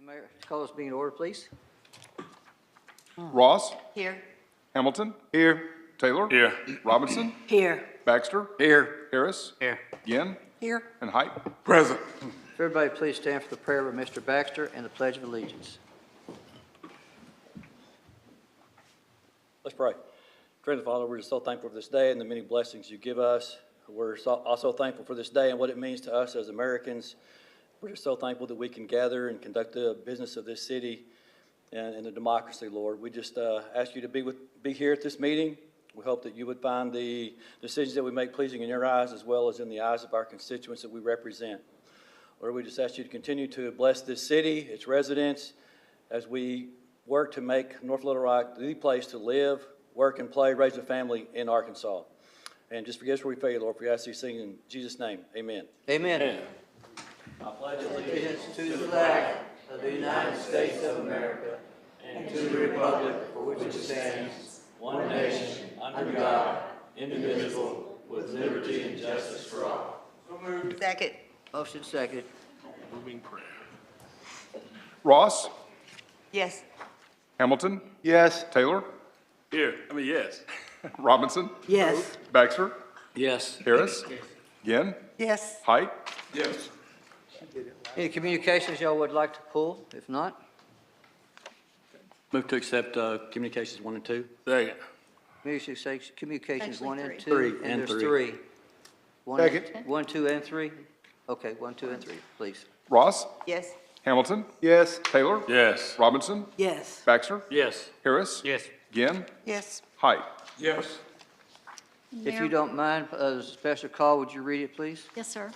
Mayor, call this meeting to order, please. Ross, Here. Hamilton. Here. Taylor. Here. Robinson. Here. Baxter. Here. Harris. Here. Ginn. Here. And Height. Present. If everybody please stand for the prayer with Mr. Baxter and the Pledge of Allegiance. Let's pray. Dear Father, we're just so thankful for this day and the many blessings you give us. We're also thankful for this day and what it means to us as Americans. We're just so thankful that we can gather and conduct the business of this city and the democracy, Lord. We just ask you to be here at this meeting. We hope that you would find the decisions that we make pleasing in your eyes as well as in the eyes of our constituents that we represent. Lord, we just ask you to continue to bless this city, its residents, as we work to make North Little Rock the place to live, work, and play, raise a family in Arkansas. And just forgive us where we fail, Lord, for we ask these things in Jesus' name. Amen. Amen. I pledge Allegiance to the flag of the United States of America and to the republic for which it stands, one nation, under God, indivisible, with liberty and justice for all. Second. Motion seconded. Moving prayer. Ross, Yes. Hamilton. Yes. Taylor. Yes. Robinson. Yes. Baxter. Yes. Harris. Ginn. Yes. Height. Yes. Any communications y'all would like to pull? If not, Move to accept communications 1 and 2. Second. communications Actually, 1 and three. 2. Three And and there's three. 3. 1, 2, and 3? Okay, 1, 2, and 3, please. Ross, Yes. Hamilton. Yes. Taylor. Yes. Robinson. Yes. Baxter. Yes. Harris. Yes. Ginn. Yes. Height. Yes. If you don't mind, a special call, would you read it, please? Yes, sir.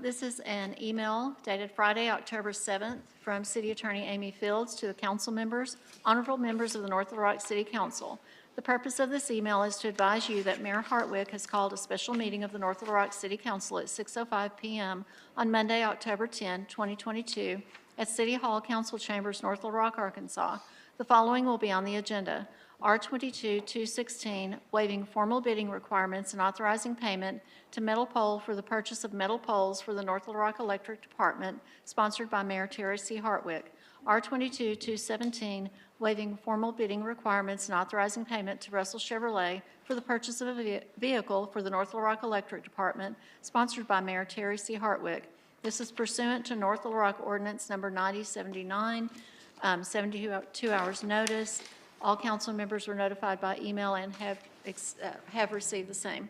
This is an email dated Friday, October 7th, from City Attorney Amy Fields to the council members, honorable members of the North Little Rock City Council. The purpose of this email is to advise you that Mayor Hartwick has called a special meeting of the North Little Rock City Council at 6:05 p.m. on Monday, October 10, 2022, at City Hall Council Chambers, North Little Rock, Arkansas. The following will be on the agenda: R-22-216, waiving formal bidding requirements and authorizing payment to Metal Pole for the purchase of metal poles for the North Little Rock Electric Department, sponsored by Mayor Terry C. Hartwick. R-22-217, waiving formal bidding requirements and authorizing payment to Russell Chevrolet for the purchase of a vehicle for the North Little Rock Electric Department, sponsored by Mayor Terry C. Hartwick. This is pursuant to North Little Rock Ordinance Number 9079, 72 hours notice. All council members were notified by email and have received the same.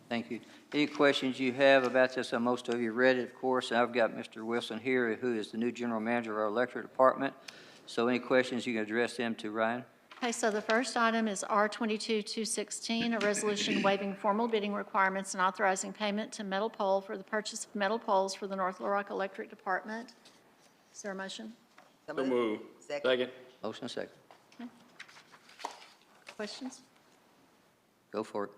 Thank you. Any questions you have about this? Most of you read it, of course, and I've got Mr. Wilson here, who is the new general manager of our electric department. So any questions, you can address them to Ryan. Okay, so the first item is R-22-216, a resolution waiving formal bidding requirements and authorizing payment to Metal Pole for the purchase of metal poles for the North Little Rock Electric Department. Is there a motion? So move. Second. Motion second. Questions? Go for it.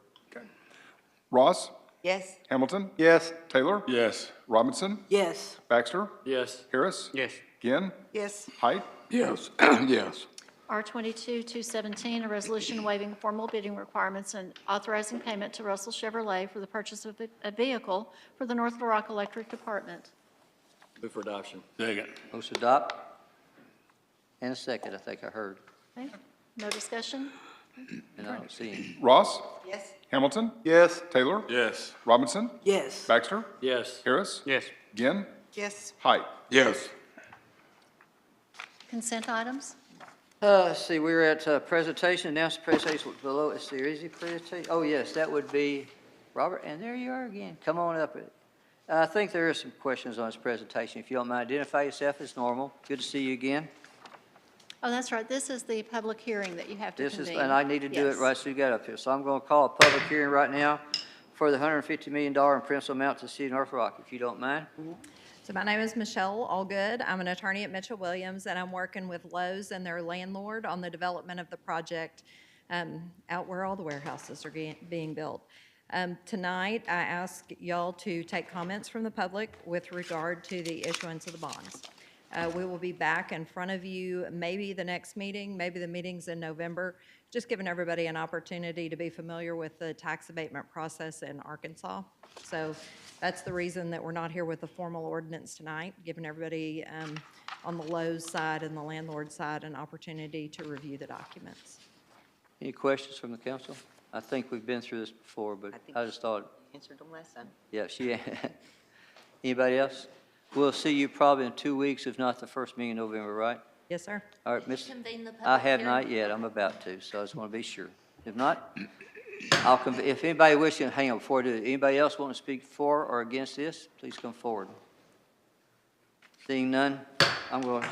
Ross, Yes. Hamilton. Yes. Taylor. Yes. Robinson. Yes. Baxter. Yes. Harris. Yes. Ginn. Yes. Height. Yes. Yes. R-22-217, a resolution waiving formal bidding requirements and authorizing payment to Russell Chevrolet for the purchase of a vehicle for the North Little Rock Electric Department. Move for adoption. Second. Motion adopt. And a second, I think I heard. Okay, no discussion? And I don't see him. Ross, Yes. Hamilton. Yes. Taylor. Yes. Robinson. Yes. Baxter. Yes. Harris. Yes. Ginn. Yes. Height. Yes. Consent items? Let's see, we were at presentation, announced presentation below. Let's see, is he presentation? Oh, yes, that would be Robert, and there you are again. Come on up. I think there are some questions on his presentation. If you don't mind, identify yourself as normal. Good to see you again. Oh, that's right. This is the public hearing that you have to This is, convene. and I need to do it Yes. right so you got up here. So I'm going to call a public hearing right now for the $150 million in principal amount to the city of North Rock, if you don't mind. So my name is Michelle Allgood. I'm an attorney at Mitchell Williams, and I'm working with Lowe's and their landlord on the development of the project out where all the warehouses are being built. Tonight, I ask y'all to take comments from the public with regard to the issuance of the bonds. We will be back in front of you maybe the next meeting, maybe the meeting's in November, just giving everybody an opportunity to be familiar with the tax abatement process in Arkansas. So that's the reason that we're not here with a formal ordinance tonight, giving everybody on the Lowe's side and the landlord side an opportunity to review the documents. Any questions from the council? I think we've been through this before, but I just thought, Answered them last time. yeah, anybody else? We'll see you probably in 2 weeks, if not the first meeting in November, right? Yes, sir. All right, Miss, Convene the I public have hearing. not yet, I'm about to, so I just want to be sure. If not, if anybody wishing, hang on before I do it, anybody else want to speak for or against this, please come forward. Seeing none, I'm going to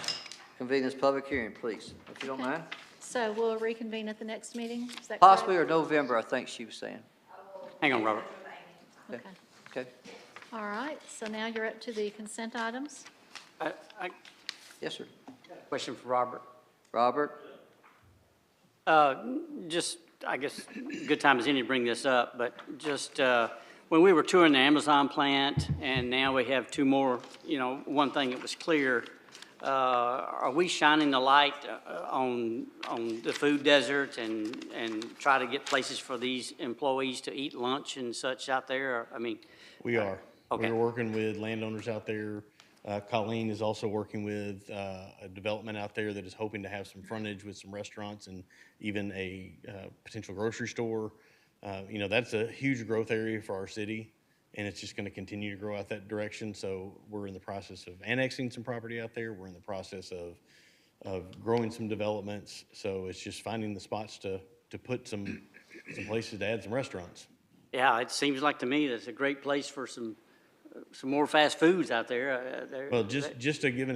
convene this public hearing, please, if you don't Okay. mind. So we'll reconvene at the next meeting? Is that Possibly, correct? or November, I think she was saying. Hang on, Robert. Okay. Okay, All right, so now you're up to the consent items. I yes, sir. question for Robert. Robert? Just, I guess, good time as any to bring this up, but just, when we were touring the Amazon plant, and now we have two more, one thing that was clear, are we shining the light on the food desert and try to get places for these employees to eat lunch and such out there? I mean, We are. Okay. We're working with landowners out there. Colleen is also working with a development out there that is hoping to have some frontage with some restaurants and even a potential grocery store. That's a huge growth area for our city, and it's just going to continue to grow out that direction. So we're in the process of annexing some property out there. We're in the process of growing some developments. So it's just finding the spots to put some places to add some restaurants. yeah, it seems like to me that's a great place for some more fast foods out there. Well, just to give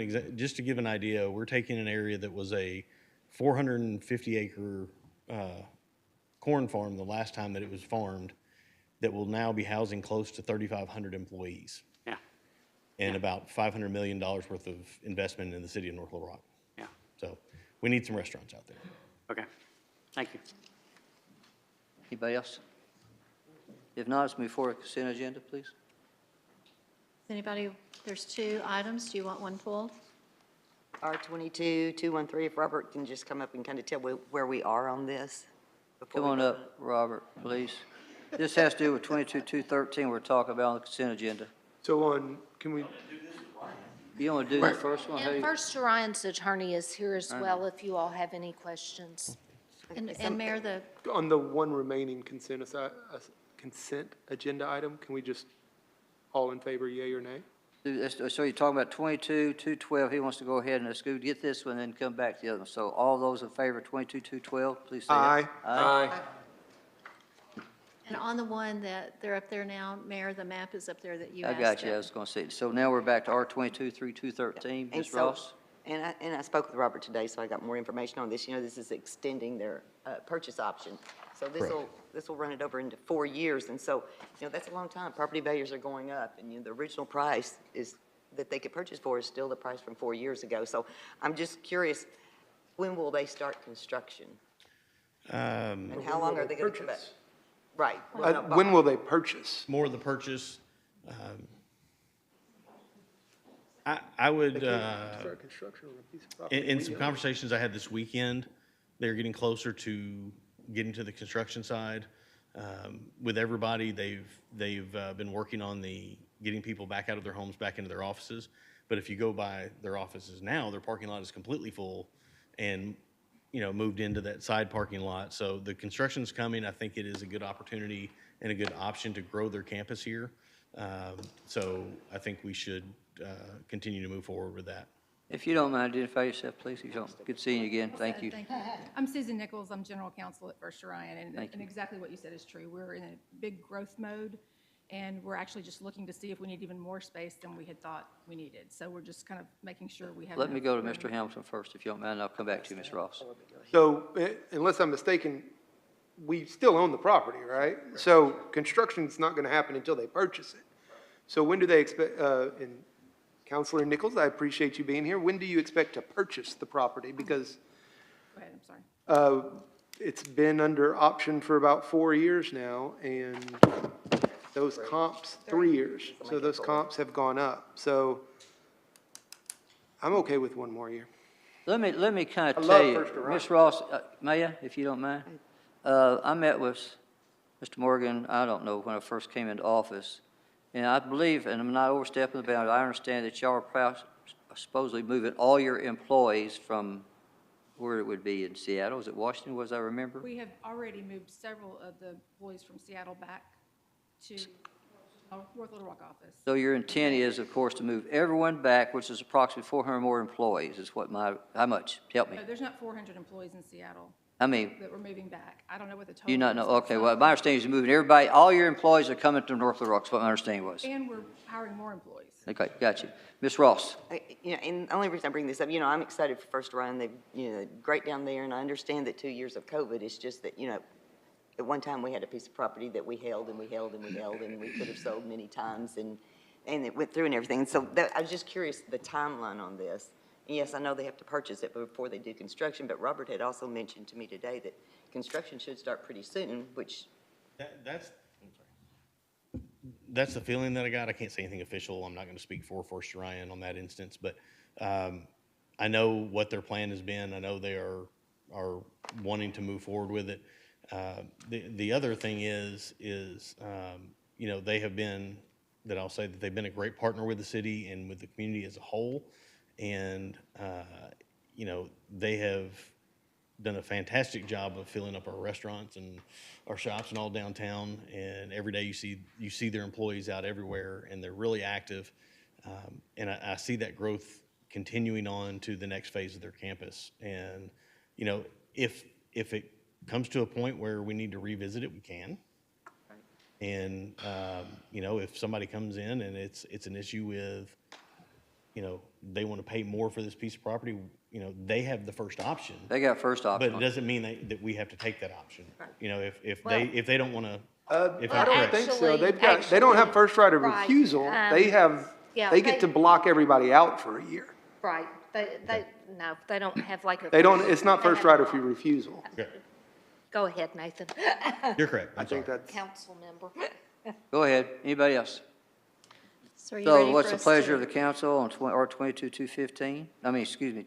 an idea, we're taking an area that was a 450-acre corn farm the last time that it was farmed, that will now be housing close to 3,500 employees Yeah, and about $500 million worth of investment in the city of North Little Rock. yeah, So we need some restaurants out there. okay, thank you. Anybody else? If not, let's move forward to consent agenda, please. Anybody, there's 2 items. Do you want one pulled? R22-213, if Robert can just come up and kind of tell where we are on this. before Come we on go. up, Robert, please. This has to do with 22-213 we're talking about on the consent agenda. So on, can we, You want to do the first one? How do And you- First Orion's attorney is here as well, if you all have any questions. And Mayor, On the one remaining consent agenda item, can we just, all in favor, yea or nay? So you're talking about 22-212, he wants to go ahead and let's go get this one and come back to the other one. So all those in favor of 22-212, please say aye. Aye. and on the one that they're up there now, Mayor, the map is up there that you I asked. got you, I at. was going to say, so now we're back to R22-213, And Ms. so- Ross? And I spoke with Robert today, so I got more information on this. This is extending their purchase option. So this will run it over into 4 years. And so, that's a long time. Property values are going up, and the original price is that they could purchase for is still the price from 4 years ago. So I'm just curious, when will they start construction? And how long are they going to come back? Purchase. Right. Well, no, When will they purchase? More of the purchase. I would, Start construction on a piece of property. in some conversations I had this weekend, they're getting closer to getting to the construction side. With everybody, they've been working on getting people back out of their homes, back into their offices. But if you go by their offices now, their parking lot is completely full and, moved into that side parking lot. So the construction's coming. I think it is a good opportunity and a good option to grow their campus here. So I think we should continue to move forward with that. If you don't mind, identify yourself, please. If you don't, good seeing you again. Thank you. I'm Susan Nichols. I'm General Counsel at First Orion, Thank and you. exactly what you said is true. We're in a big growth mode, and we're actually just looking to see if we need even more space than we had thought we needed. So we're just kind of making sure we have. Let me enough go to room. Mr. Hamilton first, if you don't mind, and I'll come back to you, Ms. Ross. So unless I'm mistaken, we still own the property, right? So construction's not going to happen until they purchase it. So when do they expect, and Counselor Nichols, I appreciate you being here. When do you expect to purchase the property? Because Go ahead, I'm sorry. it's been under option for about 4 years now, and those comps, 3 years. So those comps have gone up. So I'm okay with 1 more year. Let me kind I of love tell you, First Orion. Ms. Ross, may I, if you don't mind? I met with Mr. Morgan, I don't know, when I first came into office, and I believe, and I'm not overstepping the bounds, I understand that y'all are supposedly moving all your employees from where it would be in Seattle, is it Washington, as I remember? We have already moved several of the employees from Seattle back to our North Little Rock office. So your intent is, of course, to move everyone back, which is approximately 400 more employees, is what how much? Help me. No, there's not 400 employees in Seattle I mean, that we're moving back. I don't know what the total you not is, know, but it's okay, not- well, my understanding is you're moving everybody, all your employees are coming to North Little Rock, is what my understanding was. And we're hiring more employees. Okay, got you. Ms. Ross? You know, and the only reason I bring this up, you know, I'm excited for First Run. They've, you know, great down there, and I understand that 2 years of COVID, it's just that, you know, at one time, we had a piece of property that we held and we held and we held, and we could have sold many times, and it went through and everything. And so I was just curious, the timeline on this. And yes, I know they have to purchase it before they do construction, but Robert had also mentioned to me today that construction should start pretty soon, which, That's the feeling that I got. I can't say anything official. I'm not going to speak for First Orion on that instance, but I know what their plan has been. I know they are wanting to move forward with it. The other thing is you know, they have been, that I'll say that they've been a great partner with the city and with the community as a whole. And, you know, they have done a fantastic job of filling up our restaurants and our shops and all downtown. And every day you see their employees out everywhere, and they're really active. And I see that growth continuing on to the next phase of their campus. And, you know, if it comes to a point where we need to revisit it, we can. And, you know, if somebody comes in and it's an issue with, you know, they want to pay more for this piece of property, you know, they have the first option. They got first option. But it doesn't mean that we have to take that option. You know, if Well- they don't want to, if I I'm don't correct. think so. Actually- They don't have first right of Right, refusal. They have, yeah, they get to block everybody out for a year. Right, no, they don't have like a. They don't, it's not they first have right a- of refusal. Go ahead, Nathan. You're correct. I I'm sorry. think that's, Council member. Go ahead. Anybody else? So are you So ready what's for the us pleasure to- of the council on R22-215? I mean, excuse me,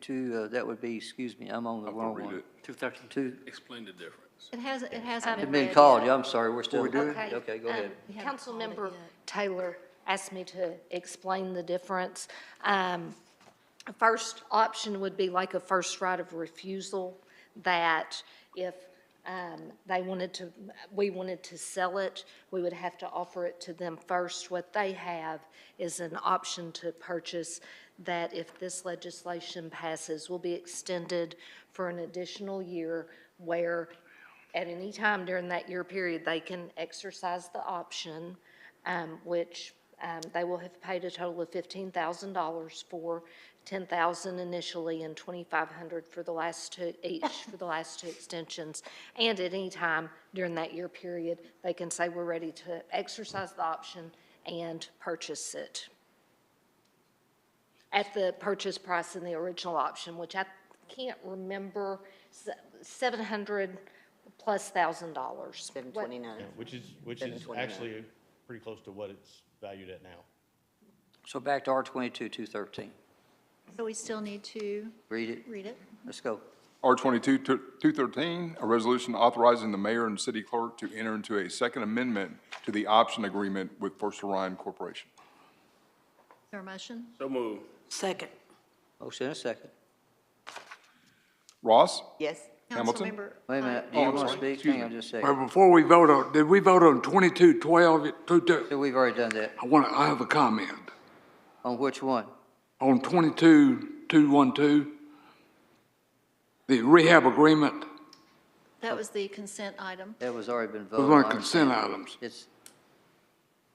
that would be, excuse me, I'm on the wrong read one. it. 213. Explain the difference. It hasn't been It's been read called, yet. yeah, I'm sorry, we're still. Okay. Okay, go ahead. We haven't called it Councilmember yet. Taylor asked me to explain the difference. A first option would be like a first right of refusal, that if we wanted to sell it, we would have to offer it to them first. What they have is an option to purchase that, if this legislation passes, will be extended for an additional year, where at any time during that year period, they can exercise the option, which they will have paid a total of $15,000 for, $10,000 initially and $2,500 for the last two, each for the last two extensions. And at any time during that year period, they can say, we're ready to exercise the option and purchase it at the purchase price in the original option, which I can't remember, $700 plus $1,000. 729. Yeah, which is 729. actually pretty close to what it's valued at now. So back to R22-213. So we still need to Read it. read it. Let's go. R22-213, a resolution authorizing the mayor and city clerk to enter into a second amendment to the option agreement with First Orion Corporation. Is there a motion? So move. Second. Motion and a second. Ross? yes? Hamilton? Councilmember Wait a minute, do Oh, you I'm want to sorry. speak? Excuse Hang on me. just a Well, second. before we vote on, did we vote on 2212? So we've already done that. I have a comment. On which one? On 22212, the rehab agreement, That was the consent item. That was already been was voted one on. of consent items. It's,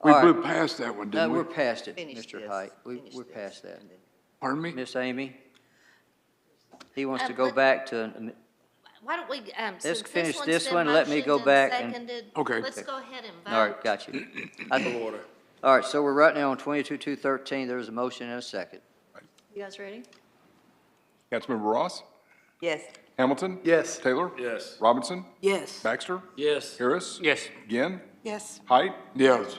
We all right. blew past that one, No, didn't we? we're past it, Finish Mr. this, Height. finish We're this, past that. and then- Pardon me? Miss Amy? He wants to go let- back to, Why don't we, Let's since finish one's this been one, let me go motioned back and- seconded, Okay. let's go ahead and vote. all right, got you. All right, so we're right now on 22-213. There's a motion and a second. You guys ready? Councilmember Ross? Yes. Hamilton? yes. Taylor? Yes. Robinson? Yes. Baxter? Yes. Harris? Yes. Ginn? Yes. Height? Yes.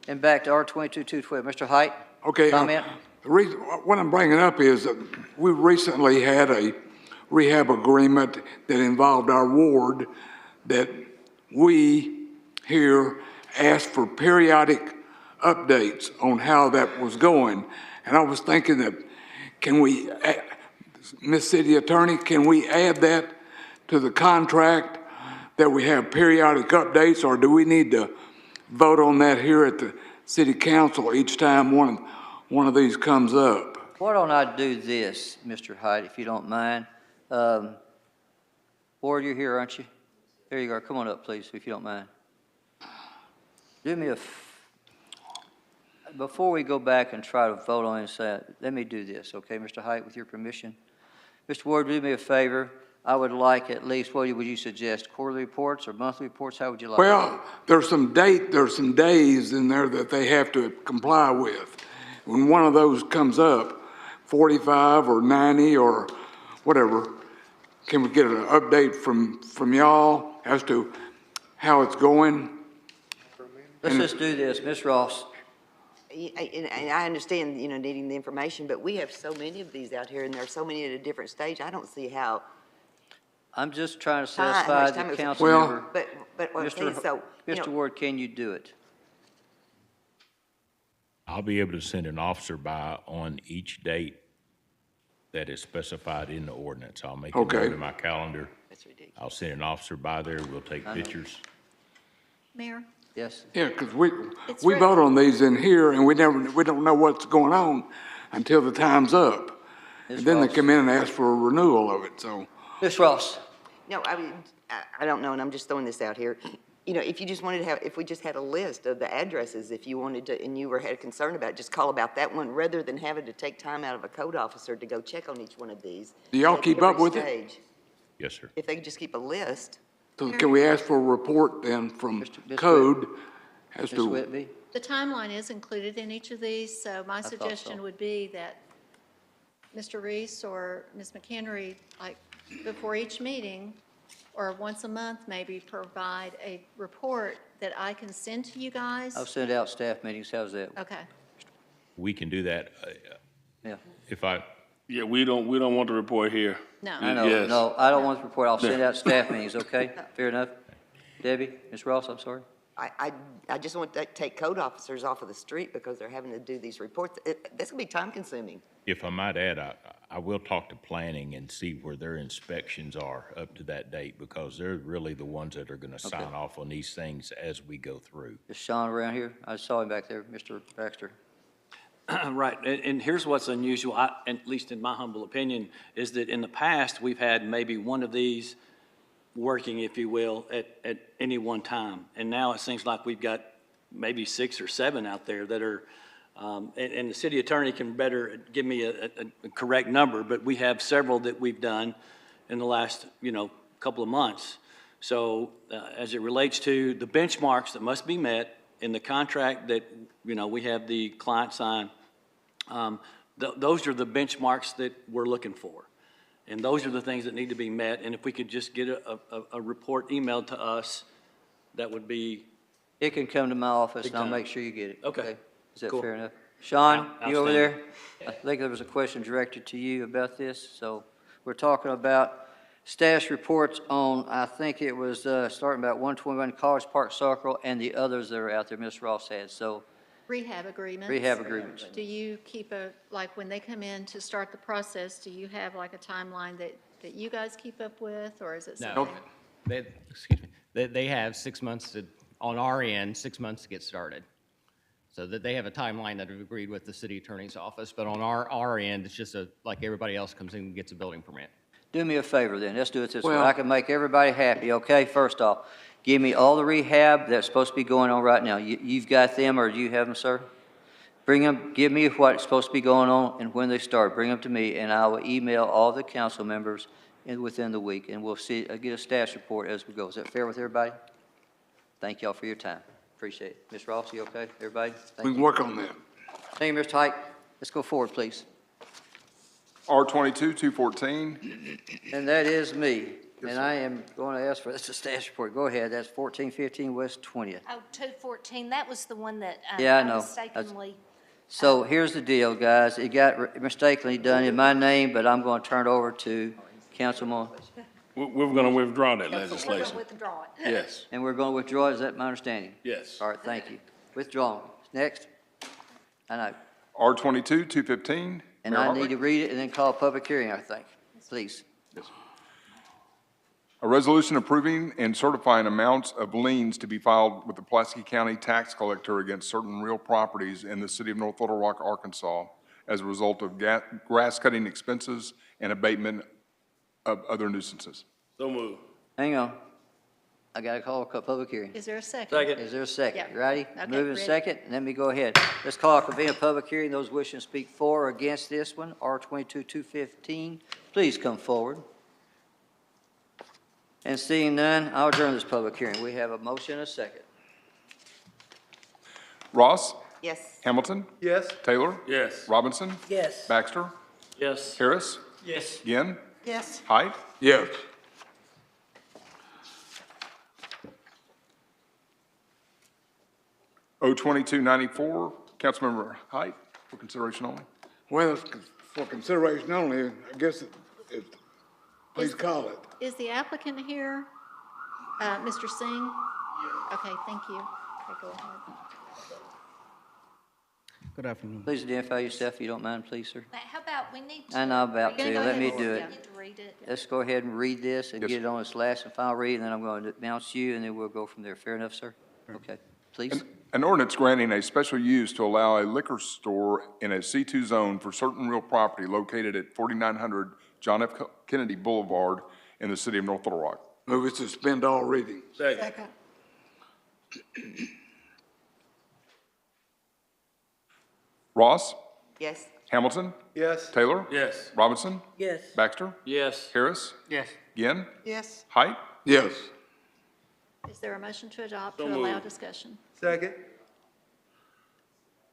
And back to R22-212. Mr. Height? Okay. Comment? The reason, what I'm bringing up is that we recently had a rehab agreement that involved our ward, that we here asked for periodic updates on how that was going. And I was thinking that can we, Miss City Attorney, can we add that to the contract that we have periodic updates, or do we need to vote on that here at the city council each time one of these comes up? Why don't I do this, Mr. Hyde, if you don't mind? Ward, you're here, aren't you? There you are. Come on up, please, if you don't mind. Do me before we go back and try to vote on this, let me do this, okay, Mr. Hyde, with your permission? Mr. Ward, do me a favor. I would like at least, what would you suggest, quarterly reports or monthly reports? How would you like? Well, there's some days in there that they have to comply with. When one of those comes up, 45 or 90 or whatever, can we get an update from y'all as to how it's going? Let's just do this, Ms. Ross. And I understand, needing the information, but we have so many of these out here, and there are so many at a different stage. I don't see how. I'm just trying to How satisfy much time the is- council Well- member. But what I'm saying, so, Mr. Ward, can you do it? I'll be able to send an officer by on each date that is specified in the ordinance. I'll make a Okay. note in my calendar. that's ridiculous. I'll send an officer by there. We'll take pictures. Mayor? Yes? Yeah, because we It's vote on these in here, and we don't know what's going on until the time's up. Ms. And then they Ross. come in and ask for a renewal of it, so. Ms. Ross? No, I don't know, and I'm just throwing this out here. If you just wanted to have, if we just had a list of the addresses, if you wanted to, and you had concern about, just call about that one, rather than having to take time out of a code officer to go check on each one of these. Do y'all at keep every up with it? stage. Yes, sir. If they could just keep a list. So can we ask for a report then from Ms. code as Ms. to, Whitby? The timeline is included in each of these, so my thought suggestion so. would be that Mr. Reese or Ms. McHenry, like, before each meeting, or once a month maybe, provide a report that I can send to you guys. I'll send out staff meetings. How's that? Okay. We can do that. Yeah. If I, Yeah, we don't want the report here. No. I know, Yes. no, I don't want the report. I'll send out staff meetings, okay? Fair enough? Debbie, Ms. Ross, I'm sorry. I just want to take code officers off of the street because they're having to do these reports. That's gonna be time consuming. if I might add, I will talk to planning and see where their inspections are up to that date, because they're really the ones that are gonna sign off on these things as we go through. Is Sean around here? I saw him back there, Mr. Baxter. Right, and here's what's unusual, at least in my humble opinion, is that in the past, we've had maybe one of these working, if you will, at any one time. And now it seems like we've got maybe 6 or 7 out there that are, and the city attorney can better give me a correct number, but we have several that we've done in the last, couple of months. So as it relates to the benchmarks that must be met in the contract that, we have the client sign, those are the benchmarks that we're looking for. And those are the things that need to be met. And if we could just get a report emailed to us, that would be. It can come to my office, Big and I'll time. make sure you get it. Okay. Is that Cool. fair enough? Sean, you over Outstanding. there? I think there was a question directed to you about this. So we're talking about status reports on, I think it was starting about 121 College Park Circle and the others that are out there Ms. Ross had. So Rehab agreements. rehab agreements. Do you keep like, when they come in to start the process, do you have like a timeline that you guys keep up with, or is it No. something? They have 6 months on our end, 6 months to get started. So that they have a timeline that we've agreed with the city attorney's office, but on our end, it's just like everybody else comes in and gets a building permit. Do me a favor then, let's do it this way. Well- I can make everybody happy, okay? First off, give me all the rehab that's supposed to be going on right now. You've got them, or do you have them, sir? Bring them, give me what's supposed to be going on and when they start. Bring them to me, and I will email all the council members within the week, and we'll get a status report as we go. Is that fair with everybody? Thank y'all for your time. Appreciate it. Ms. Ross, you okay? Everybody? Thank we you. can work on that. Thank you, Mr. Height. Let's go forward, please. R22-214, And that is me. And I am going to ask for this status report. Go ahead. That's 1415 West 20th. Oh, 214, that was the one that Yeah, I I know. mistakenly, So here's the deal, guys. It got mistakenly done in my name, but I'm going to turn it over to Councilman, We're going to withdraw that we're going to legislation. withdraw it. Yes, and we're going to withdraw. Is that my understanding? yes. All right, thank you. Withdrawn. Next. I know. R22-215, And Mayor I Hartley? need to read it and then call a public hearing, I think. Please. A resolution approving and certifying amounts of liens to be filed with the Pulaski County Tax Collector against certain real properties in the city of North Little Rock, Arkansas, as a result of grass cutting expenses and abatement of other nuisances. So move. Hang on. I got to call a public hearing. Is there a second? Second. Is there a second? Yeah. You ready? Okay, Moving ready. second, let me go ahead. Let's call a convene a public hearing. Those wishing to speak for or against this one, R22-215, please come forward. And seeing none, I'll adjourn this public hearing. We have a motion and a second. Ross? Yes. Hamilton? Yes? Taylor? Yes. Robinson? Yes. Baxter? Yes. Harris? Yes. Ginn? Yes. Height? Yes. O2294, Councilmember Height, for consideration only. Well, it's for consideration only, I guess please call it. Is the applicant here? Mr. Singh? Okay, thank you. Okay, go ahead. Good afternoon. Please identify yourself if you don't mind, please, sir. How about, we need to. I know about Gonna to. go Let ahead me and- do yeah. it. Need to read it. Let's go ahead and read this and Yes, get it on its last and final read, and then I'm going to announce you, and then we'll go from there. Fair enough, sir? Okay, please. An ordinance granting a special use to allow a liquor store in a C2 zone for certain real property located at 4900 John F. Kennedy Boulevard in the city of North Little Rock. Move it to suspend all reading. Second. Ross? Yes. Hamilton? Yes? Taylor? Yes. Robinson? Yes. Baxter? Yes. Harris? Yes. Ginn? Yes. Height? Yes. Is there a motion to adopt So to allow moved. discussion? Second?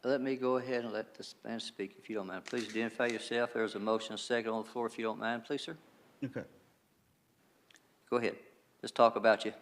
Let me go ahead and let this man speak, if you don't mind. Please identify yourself. There's a motion, a second on the floor, if you don't mind, please, sir. Okay. Go ahead. Let's talk about you.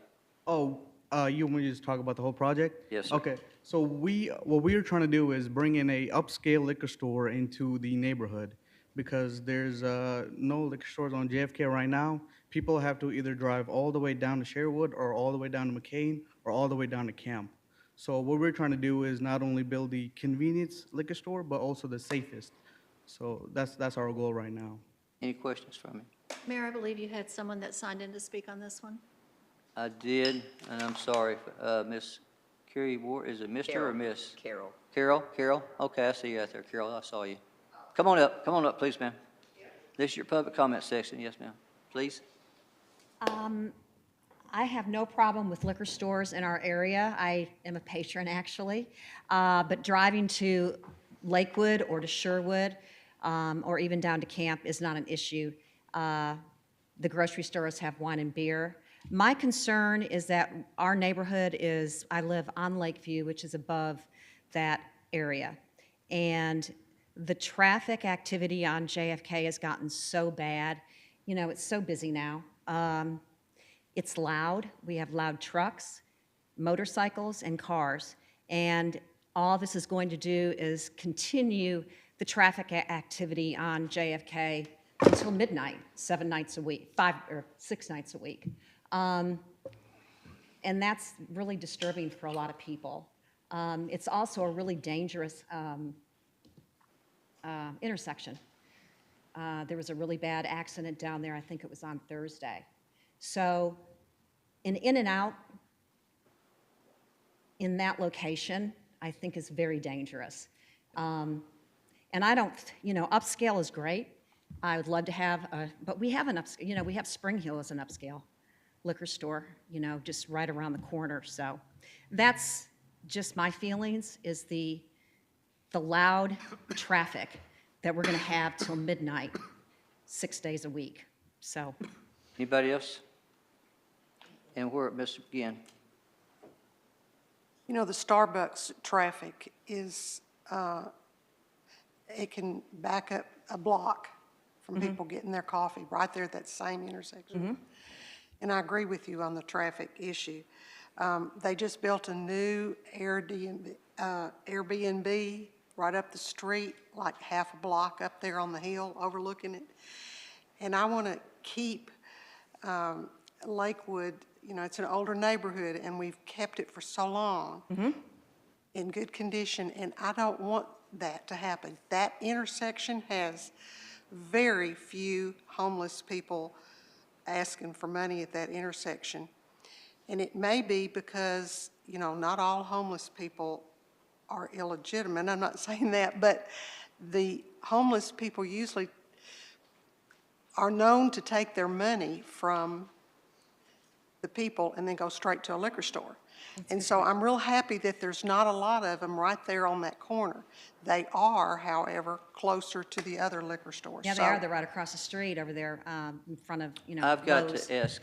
Oh, you want me to just talk about the whole project? Yes, sir. Okay, so what we are trying to do is bring in a upscale liquor store into the neighborhood because there's no liquor stores on JFK right now. People have to either drive all the way down to Sherwood or all the way down to McCain or all the way down to Camp. So what we're trying to do is not only build the convenience liquor store, but also the safest. So that's our goal right now. Any questions from me? Mayor, I believe you had someone that signed in to speak on this one. I did, and I'm sorry, Miss Carrie Ward, is it Mr. or Miss? Carol. Carol? Okay, I see you out there, Carol, I saw you. Come on up, please, ma'am. This is your public comment section, yes, ma'am, please. I have no problem with liquor stores in our area. I am a patron, actually. But driving to Lakewood or to Sherwood, or even down to Camp is not an issue. The grocery stores have wine and beer. My concern is that our neighborhood is, I live on Lakeview, which is above that area. And the traffic activity on JFK has gotten so bad. You know, it's so busy now. It's loud. We have loud trucks, motorcycles, and cars. And all this is going to do is continue the traffic activity on JFK until midnight, 7 nights a week, 5 or 6 nights a week. And that's really disturbing for a lot of people. It's also a really dangerous intersection. There was a really bad accident down there, I think it was on Thursday. So an in and out in that location, I think is very dangerous. And I don't, upscale is great. I would love to have, but we have an upscale, we have Spring Hill as an upscale liquor store, just right around the corner. So that's just my feelings, is the loud traffic that we're going to have till midnight, 6 days a week. So. Anybody else? And where, Mr. Ginn? The Starbucks traffic is, it can back up a block from people getting their coffee right there at that same intersection. And I agree with you on the traffic issue. They just built a new Airbnb right up the street, like half a block up there on the hill overlooking it. And I want to keep Lakewood, it's an older neighborhood, and we've kept it for so long in good condition, and I don't want that to happen. That intersection has very few homeless people asking for money at that intersection. And it may be because, you know, not all homeless people are illegitimate. I'm not saying that, but the homeless people usually are known to take their money from the people and then go straight to a liquor store. And so I'm real happy that there's not a lot of them right there on that corner. They are, however, closer to the other liquor stores. Yeah, they are. They're right across the street over there in front of, you know, I've got Lowe's. to ask,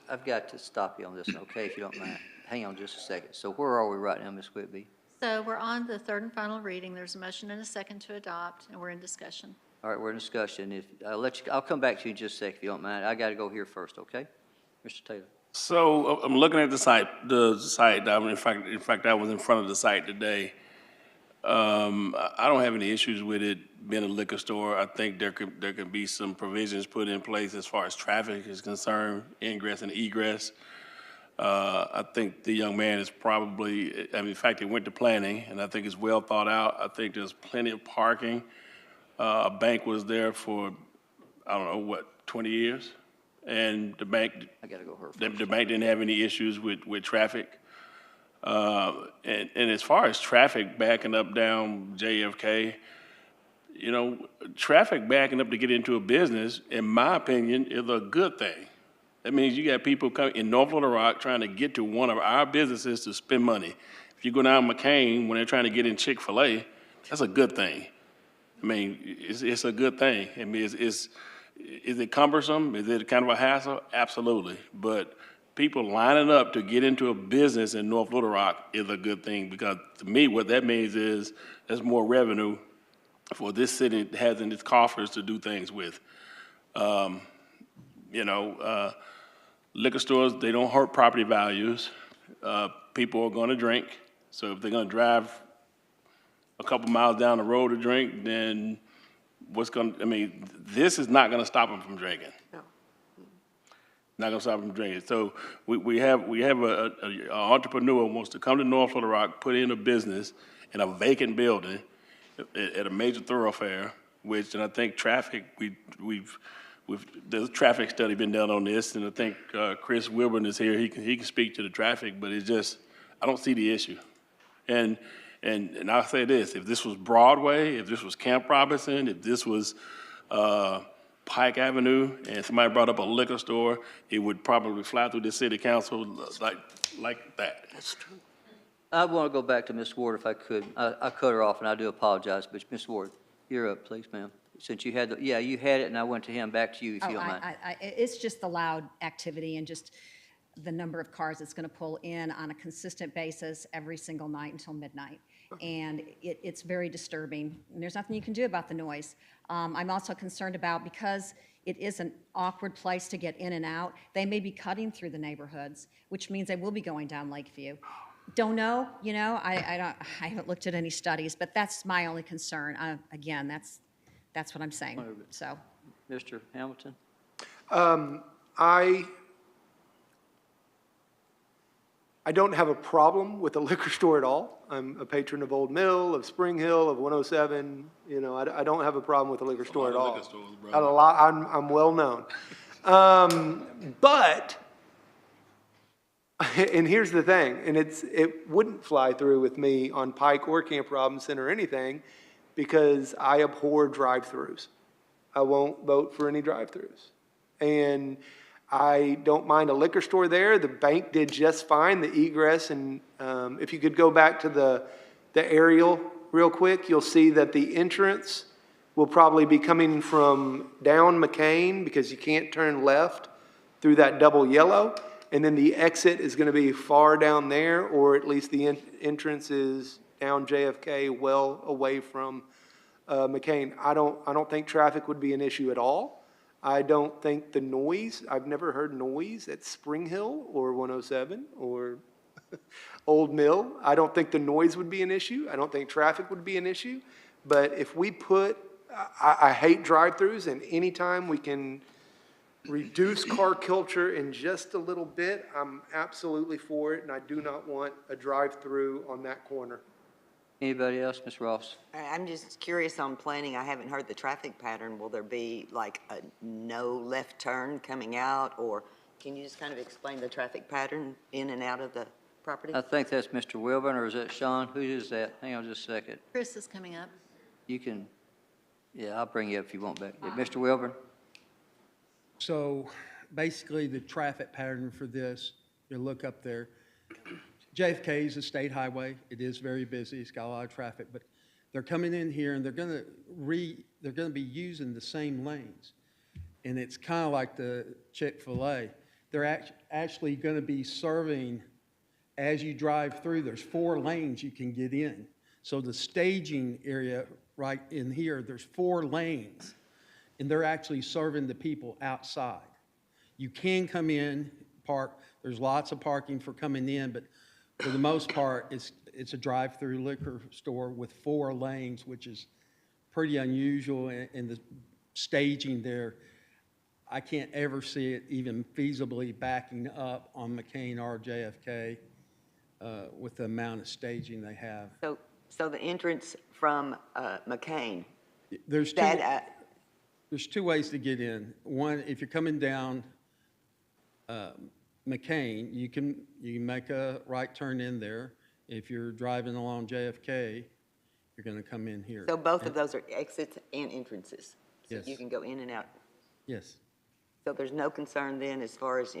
I've got to stop you on this, okay, if you don't mind. Hang on just a second. So where are we right now, Ms. Whitby? So we're on the third and final reading. There's a motion and a second to adopt, and we're in discussion. All right, we're in discussion. If, I'll come back to you in just a second if you don't mind. I got to go here first, okay? Mr. Taylor. So I'm looking at the site. In fact, I was in front of the site today. I don't have any issues with it being a liquor store. I think there could be some provisions put in place as far as traffic is concerned, ingress and egress. I think the young man is probably, in fact, he went to planning, and I think it's well thought out. I think there's plenty of parking. A bank was there for, I don't know, what, 20 years? And the bank, I got to go here first. the bank didn't have any issues with traffic. And as far as traffic backing up down JFK, you know, traffic backing up to get into a business, in my opinion, is a good thing. That means you got people coming in North Little Rock trying to get to one of our businesses to spend money. If you go down McCain when they're trying to get in Chick-fil-A, that's a good thing. I mean, it's a good thing. I mean, is it cumbersome? Is it kind of a hassle? Absolutely. But people lining up to get into a business in North Little Rock is a good thing, because to me, what that means is there's more revenue for this city has in its coffers to do things with. You know, liquor stores, they don't hurt property values. People are going to drink. So if they're going to drive a couple miles down the road to drink, then this is not going to stop them from drinking. No. Not going to stop them from drinking. So we have an entrepreneur who wants to come to North Little Rock, put in a business in a vacant building at a major thoroughfare, which, and I think traffic, there's a traffic study been done on this, and I think Chris Wilburn is here. He can speak to the traffic, but it's just, I don't see the issue. And I'll say this, if this was Broadway, if this was Camp Robinson, if this was Pike Avenue, and somebody brought up a liquor store, it would probably fly through the city council like that. That's true. I want to go back to Ms. Ward if I could. I cut her off, and I do apologize, but Ms. Ward, you're up, please, ma'am. Since you had, you had it, and I went to him. Back to you, if you don't mind. It's just the loud activity and just the number of cars it's going to pull in on a consistent basis every single night until midnight. And it's very disturbing. And there's nothing you can do about the noise. I'm also concerned about, because it is an awkward place to get in and out, they may be cutting through the neighborhoods, which means they will be going down Lakeview. Don't know, you know, I haven't looked at any studies, but that's my only concern. Again, that's what I'm saying, so. Mr. Hamilton? I don't have a problem with the liquor store at all. I'm a patron of Old Mill, of Spring Hill, of 107. You know, I don't have a problem with the liquor store at all. Liquor stores, bro. A lot, I'm well known. But, and here's the thing, and it wouldn't fly through with me on Pike or Camp Robinson or anything, because I abhor drive-throughs. I won't vote for any drive-throughs. And I don't mind a liquor store there. The bank did just fine, the egress, and if you could go back to the aerial real quick, you'll see that the entrance will probably be coming from down McCain, because you can't turn left through that double yellow, and then the exit is going to be far down there, or at least the entrance is down JFK, well away from McCain. I don't think traffic would be an issue at all. I don't think the noise, I've never heard noise at Spring Hill or 107 or Old Mill. I don't think the noise would be an issue. I don't think traffic would be an issue. But if we I hate drive-throughs, and anytime we can reduce car culture in just a little bit, I'm absolutely for it, and I do not want a drive-through on that corner. Anybody else? Ms. Ross? I'm just curious on planning. I haven't heard the traffic pattern. Will there be like a no left turn coming out? Or can you just kind of explain the traffic pattern in and out of the property? I think that's Mr. Wilburn, or is that Sean? Who is that? Hang on just a second. Chris is coming up. You can, yeah, I'll bring you up if you want back. Mr. Wilburn? So basically, the traffic pattern for this, you look up there, JFK is a state highway. It is very busy. It's got a lot of traffic, but they're coming in here and they're going to be using the same lanes. And it's kind of like the Chick-fil-A. They're actually going to be serving, as you drive through, there's 4 lanes you can get in. So the staging area right in here, there's 4 lanes, and they're actually serving the people outside. You can come in, park. There's lots of parking for coming in, but for the most part, it's a drive-through liquor store with 4 lanes, which is pretty unusual, and the staging there, I can't ever see it even feasibly backing up on McCain or JFK with the amount of staging they have. So the entrance from McCain, There's two ways to get in. One, if you're coming down McCain, you can make a right turn in there. If you're driving along JFK, you're going to come in here. so both of those are exits and entrances? So Yes. you can go in and out? Yes. So there's no concern then as far as,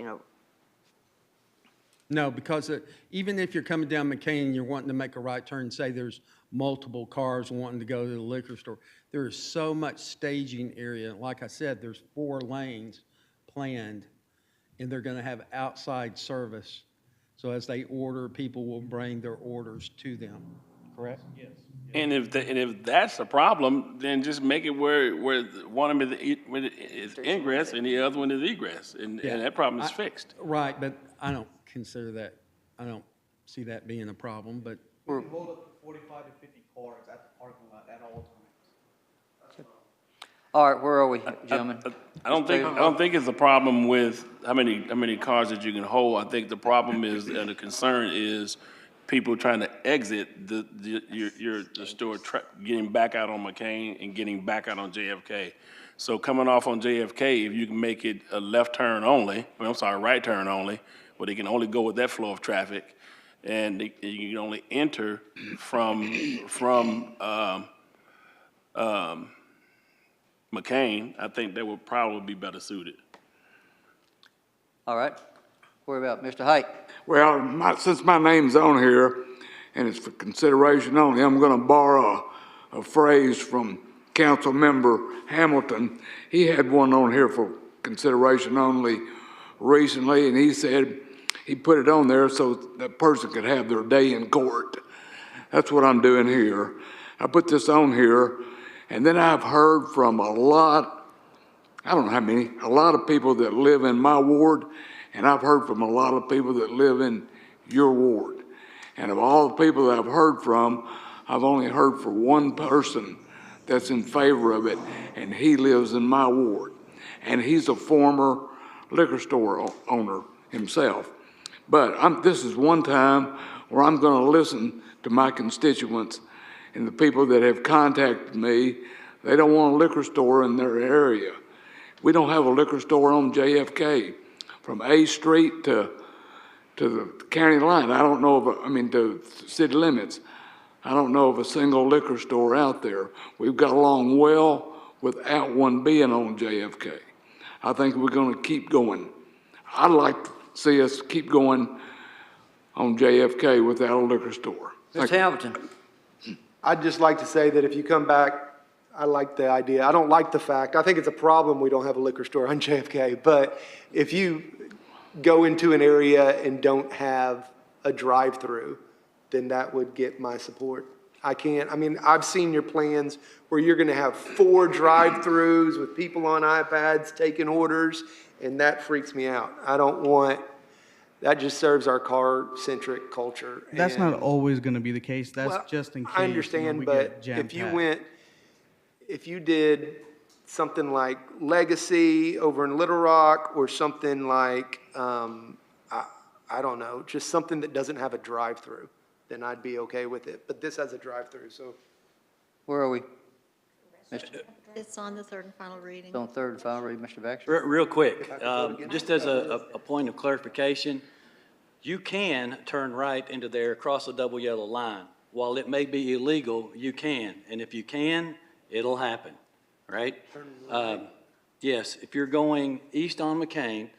No, because even if you're coming down McCain and you're wanting to make a right turn, say there's multiple cars wanting to go to the liquor store, there is so much staging area. Like I said, there's 4 lanes planned, and they're going to have outside service. So as they order, people will bring their orders to them, correct? Yes. And if that's the problem, then just make it where one of them is ingress and the other one is egress, and that problem is fixed. Right, but I don't consider that, I don't see that being a problem, but. Hold up to 45 to 50 cars at the parking lot at all times. All right, where are we, gentlemen? I don't think it's a problem with how many cars that you can hold. I think the problem is, and the concern is, people trying to exit the store, getting back out on McCain and getting back out on JFK. So coming off on JFK, if you can make it a left turn only, right turn only, where they can only go with that flow of traffic, and you can only enter from McCain, I think that would probably be better suited. All right. Where about Mr. Height? Well, since my name's on here, and it's for consideration only, I'm going to borrow a phrase from Council Member Hamilton. He had one on here for consideration only recently, and he said he put it on there so that person could have their day in court. That's what I'm doing here. I put this on here, and then I've heard from a lot, I don't know how many, a lot of people that live in my ward, and I've heard from a lot of people that live in your ward. And of all the people that I've heard from, I've only heard from one person that's in favor of it, and he lives in my ward. And he's a former liquor store owner himself. But this is one time where I'm going to listen to my constituents and the people that have contacted me. They don't want a liquor store in their area. We don't have a liquor store on JFK. From A Street to the county line, I don't know to city limits. I don't know of a single liquor store out there. We've got along well without one being on JFK. I think we're going to keep going. I'd like to see us keep going on JFK without a liquor store. Mr. Hamilton? I'd just like to say that if you come back, I like the idea. I don't like the fact, I think it's a problem we don't have a liquor store on JFK, but if you go into an area and don't have a drive-through, then that would get my support. I've seen your plans where you're gonna have 4 drive-throughs with people on iPads taking orders, and that freaks me out. That just serves our car-centric culture. That's not always going to be the case. That's Well, just in case. I understand, we but get if you did something like Legacy over in Little Rock, or something like, I don't know, just something that doesn't have a drive-through, then I'd be okay with it. But this has a drive-through, so. Where are we? Mr. It's on the third and final reading. It's on third and final read, Mr. Baxter? Real quick, just as a point of clarification, you can turn right into there, across a double yellow line. While it may be illegal, you can, and if you can, it'll happen, right? Yes, if you're going east on McCain,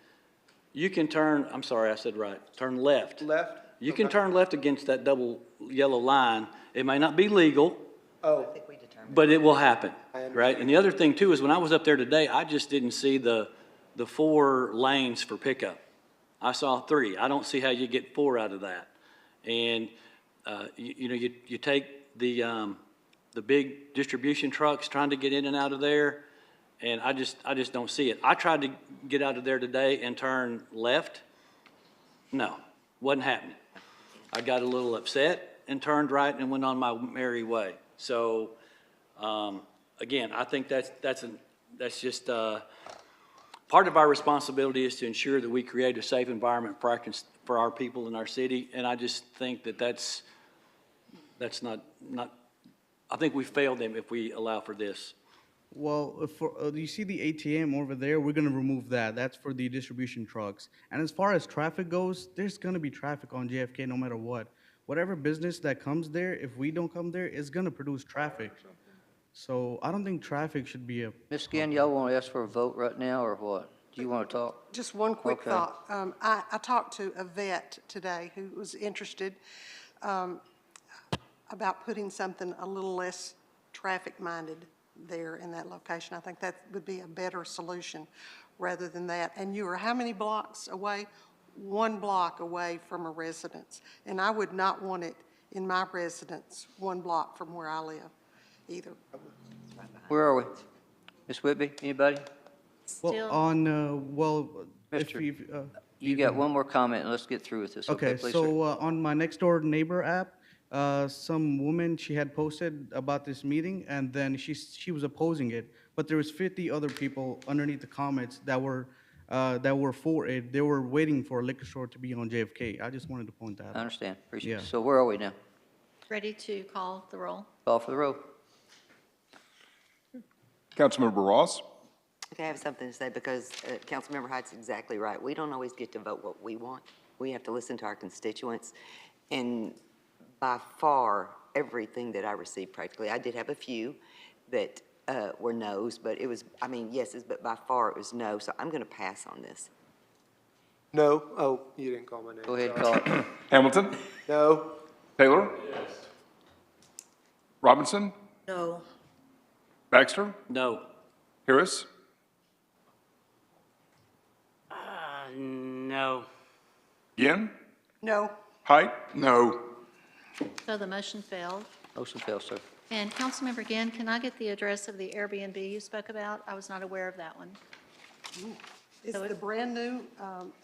you can turn, I'm sorry, I said right, turn left. Left? You can turn left against that double yellow line. It may not be legal, Oh, but it will happen, right? And the other thing too is when I was up there today, I just didn't see the 4 lanes for pickup. I saw 3. I don't see how you get 4 out of that. And, you take the big distribution trucks trying to get in and out of there, and I just don't see it. I tried to get out of there today and turn left. No, wasn't happening. I got a little upset and turned right and went on my merry way. So, again, I think that's just, part of our responsibility is to ensure that we create a safe environment for our people in our city. And I just think that's not, I think we failed them if we allow for this. Well, you see the ATM over there, we're gonna remove that. That's for the distribution trucks. And as far as traffic goes, there's gonna be traffic on JFK no matter what. Whatever business that comes there, if we don't come there, it's gonna produce traffic. So I don't think traffic should be a. Ms. Ginn, y'all want to ask for a vote right now, or what? Do you want to talk? Just one quick Okay. thought. I talked to a vet today who was interested about putting something a little less traffic-minded there in that location. I think that would be a better solution rather than that. And you are how many blocks away? 1 block away from a residence. And I would not want it in my residence 1 block from where I live either. Where are we? Ms. Whitby, anybody? Still, If Mr. you, You got one more comment, and let's get through with this. Okay, Please, so sir. on my next door neighbor app, some woman, she had posted about this meeting, and then she was opposing it, but there was 50 other people underneath the comments that were for it. They were waiting for a liquor store to be on JFK. I just wanted to point that out. I understand, appreciate it. Yeah. So where are we now? ready to call the roll? Call for the roll. Councilmember Ross? Okay, I have something to say because Councilmember Hyde's exactly right. We don't always get to vote what we want. We have to listen to our constituents. And by far, everything that I received practically, I did have a few that were no's, but it was, I mean, yeses, but by far it was no. So I'm going to pass on this. No? Oh, you didn't call my name. Go ahead, Sorry. call it. Hamilton? No? Taylor? Yes. Robinson? No. Baxter? No. Harris? No. Yen? No. Height? No. So the motion failed. Motion fails, sir. And Councilmember Gann, can I get the address of the Airbnb you spoke about? I was not aware of that one. It's the brand-new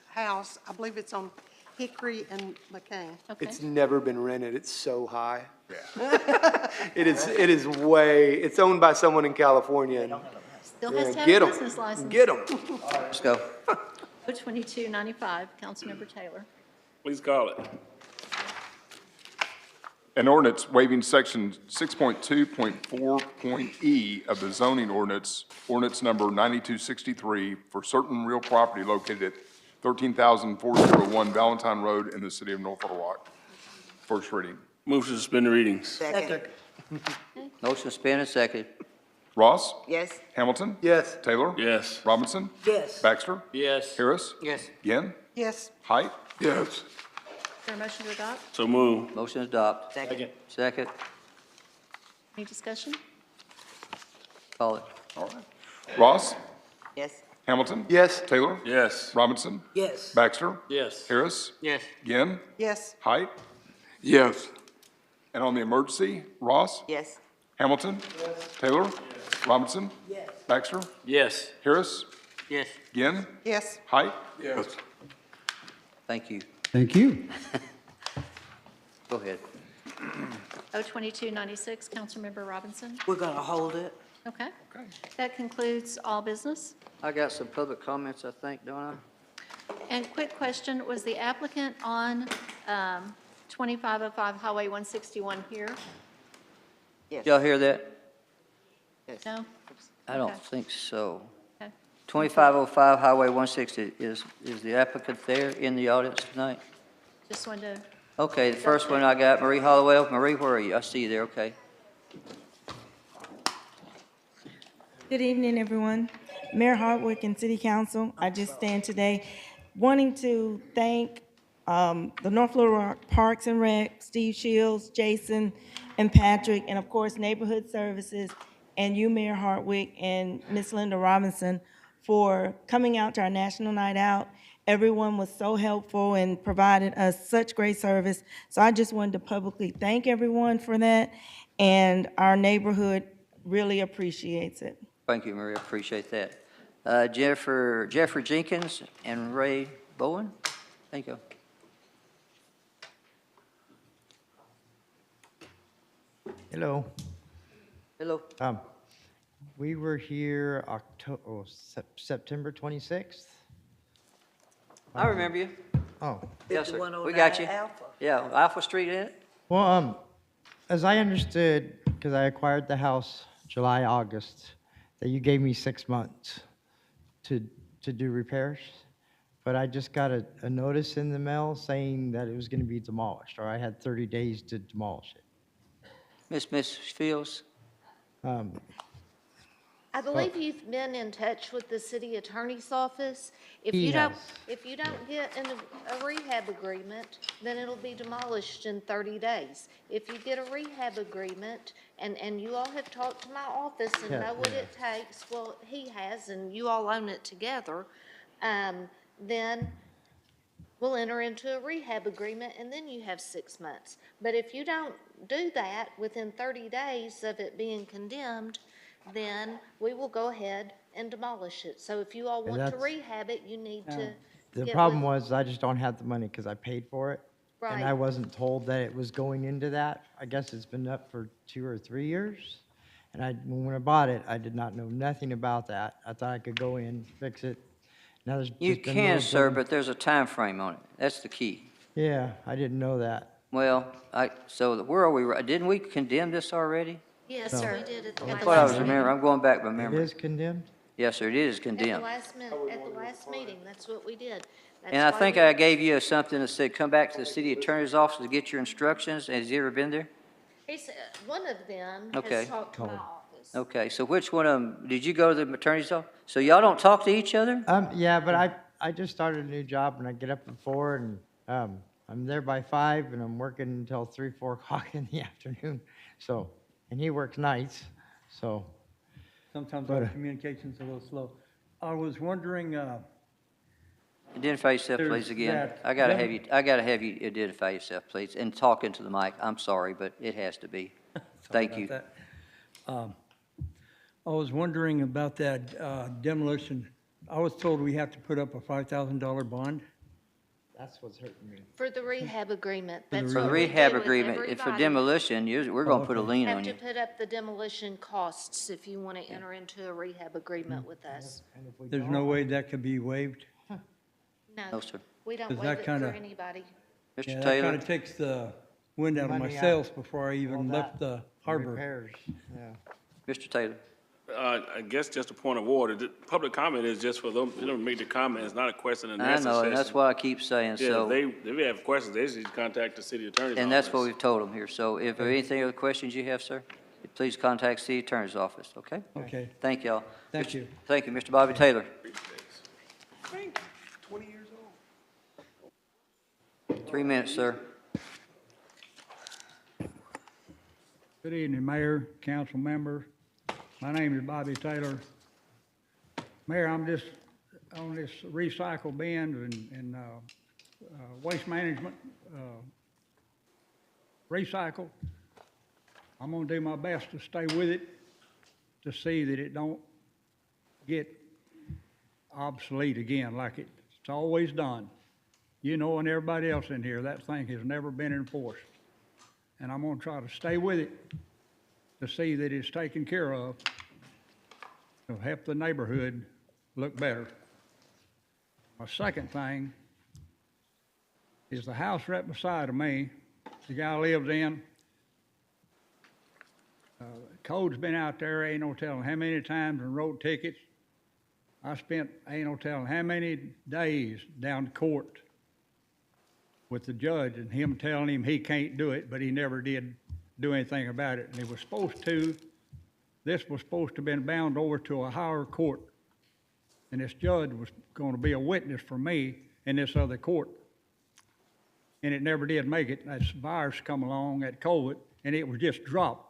house. I believe it's on Hickory and McCain. Okay. It's never been rented. It's so high. Yeah. It is way, it's owned by someone in California. And Still has to have get a 'em. business license. Get them. Let's go. 2295, Councilmember Taylor. Please call it. An ordinance waiving section 6.2.4.e of the zoning ordinance, ordinance number 9263, for certain real property located at 13,401 Valentine Road in the city of North Little Rock. First reading. Move to suspend the readings. Second. Motion suspended, second. Ross? Yes? Hamilton? Yes. Taylor? Yes. Robinson? Yes. Baxter? Yes. Harris? Yes. Yen? Yes. Height? Yes. Is there a motion to adopt? So move. Motion adopt. Second. Second. Any discussion? Call it. All right. Ross? Yes? Hamilton? Yes. Taylor? Yes. Robinson? Yes. Baxter? Yes. Harris? Yes. Yen? Yes. Height? Yes. And on the emergency, Ross? Yes? Hamilton? Taylor? Robinson? Yes. Baxter? Yes. Harris? Yes. Yen? Yes. Height? Yes. Thank you. Thank you. Go ahead. 02296, Councilmember Robinson. We're going to hold it. Okay. That concludes all business. I got some public comments, I think, don't I? And quick question, was the applicant on 2505 Highway 161 here? Yes. Y'all hear that? Yes. No? I don't Okay. think so. Okay. 2505 Highway 160, is the applicant there in the audience tonight? Just wanted to, Okay, the first one I got, Marie Hollowell. Marie, where are you? I see you there, okay. Good evening, everyone. Mayor Hardwick and City Council, I just stand today wanting to thank the North Little Rock Parks and Rec, Steve Shields, Jason, and Patrick, and of course, Neighborhood Services, and you, Mayor Hardwick, and Miss Linda Robinson, for coming out to our National Night Out. Everyone was so helpful and provided us such great service. So I just wanted to publicly thank everyone for that, and our neighborhood really appreciates it. Thank you, Maria, appreciate that. Jeffrey Jenkins and Ray Bowen, thank you. Hello. Hello. We were here September 26th. I remember you. Oh. Yes, sir. We got you. Yeah, Alpha Street in it? Well, as I understood, because I acquired the house July, August, that you gave me 6 months to do repairs. But I just got a notice in the mail saying that it was going to be demolished, or I had 30 days to demolish it. Miss Fields? I believe you've been in touch with the city attorney's office. If He you don't, has. if you don't get a rehab agreement, then it'll be demolished in 30 days. If you get a rehab agreement, and you all have talked to my office and Yeah, know what yeah. it takes, well, he has, and you all own it together, then we'll enter into a rehab agreement, and then you have 6 months. But if you don't do that within 30 days of it being condemned, then we will go ahead and demolish it. So if you all And want to that's- rehab it, you need to The get problem with- was I just don't have the money because I paid for it. And I Right. wasn't told that it was going into that. I guess it's been up for 2 or 3 years. And when I bought it, I did not know nothing about that. I thought I could go in, fix it. Now there's You just been can, little sir, building- but there's a time frame on it. That's the key. Yeah, I didn't know that. Well, so where are we? Didn't we condemn this already? Yes, No. we did at the That's last what I was meeting. remembering. I'm going back by It memory. is condemned? Yes, sir, it is At the condemned. at the last meeting, that's what we did. And I That's why think we- I gave you something that said, come back to the city attorney's office to get your instructions. Has he ever been there? He's, one of them Okay. has talked to my office. Okay, so which one of them, did you go to the attorney's office? So y'all don't talk to each other? Yeah, but I just started a new job and I get up at 4 and, I'm there by 5 and I'm working until 3, 4 o'clock in the afternoon. So, and he works nights, so. Sometimes But, our communication's a little slow. I was wondering, Identify yourself, There's please, again. that I gotta lemon- have you identify yourself, please, and talk into the mic. I'm sorry, but it has to be. Thank about you. that. I was wondering about that demolition. I was told we have to put up a $5,000 bond. That's what's hurting me. For the rehab agreement, For the that's For the what we rehab do with agreement, if for everybody. demolition, we're gonna put a lien on Have you. to put up the demolition costs if you want to enter into a rehab agreement with us. There's no way that could be waived? No, sir. We don't Does waive that it for kinda- anybody. Mr. Yeah, that Taylor? kind of takes the wind out of my Money out. sails before I All even that, left the harbor. Repairs, yeah. Mr. Taylor? I guess just a point of order. The public comment is just for them to make the comment. It's not a question and I answer know, and that's session. what I keep saying, Yeah, so, if they have questions, they should contact the city attorney's office. and that's what we've told them here. So if there are anything other questions you have, sir, please contact city attorney's office, okay? Okay, Thank y'all. thank you. Thank you, Mr. Bobby Taylor. 20 years old. 3 minutes, sir. Good evening, Mayor, council member. My name is Bobby Taylor. Mayor, I'm just on this recycle bin and waste management, recycle. I'm gonna do my best to stay with it, to see that it don't get obsolete again like it's always done. You know, and everybody else in here, that thing has never been enforced. And I'm gonna try to stay with it to see that it's taken care of, to help the neighborhood look better. My second thing is the house right beside of me the guy lives in. Code's been out there, ain't no telling how many times and wrote tickets. I spent, ain't no telling how many days down to court with the judge and him telling him he can't do it, but he never did do anything about it. And he was supposed to, this was supposed to have been bound over to a higher court. And this judge was going to be a witness for me in this other court. And it never did make it. That virus come along, that COVID, and it was just dropped.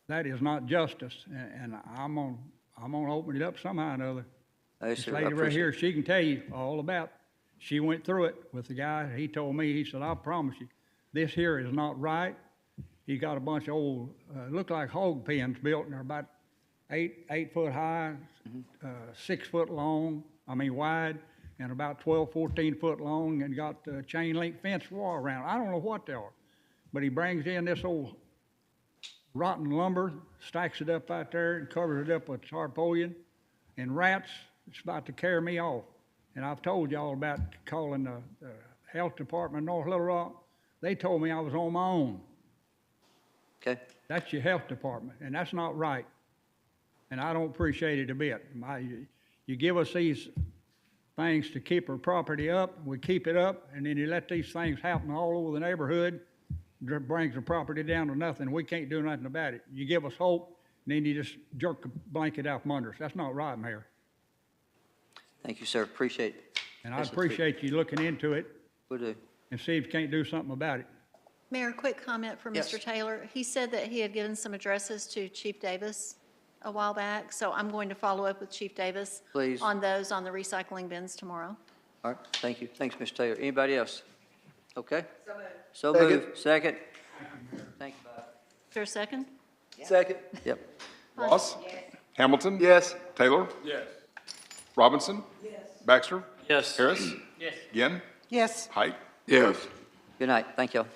That is not justice, and I'm gonna open it up somehow or another. Yes, This sir. I lady right appreciate here, it. she can tell you all about it. She went through it with the guy. He told me, he said, I promise you, this here is not right. He got a bunch of old, look like hog pens built, and they're about 8 foot high, 6 foot long, wide, and about 12, 14 foot long, and got chain link fence wall around. I don't know what they are, but he brings in this old rotten lumber, stacks it up out there and covers it up with tarpaulin, and rats, it's about to carry me off. And I've told y'all about calling the health department in North Little Rock. They told me I was on my own. Okay. That's your health department, and that's not right. And I don't appreciate it a bit. You give us these things to keep our property up, we keep it up, and then you let these things happen all over the neighborhood, brings the property down to nothing. We can't do nothing about it. You give us hope, and then you just jerk the blanket out from under us. That's not right, Mayor. Thank you, sir. Appreciate it. And I Yes, sir. appreciate you looking into it Will do. and see if you can't do something about it. Mayor, quick comment from Yes. Mr. Taylor. He said that he had given some addresses to Chief Davis a while back, so I'm going to follow up with Chief Davis Please. on those, on the recycling bins tomorrow. All right, thank you. Thanks, Mr. Taylor. Anybody else? Okay? So Second. moved. Second. Thank you, Bob. Is there a second? Second. Yep. Ross? Hamilton? Yes. Taylor? Yes. Robinson? Yes. Baxter? Yes. Harris? Yes. Ginn? Yes. Height? Yes. Good night. Thank y'all.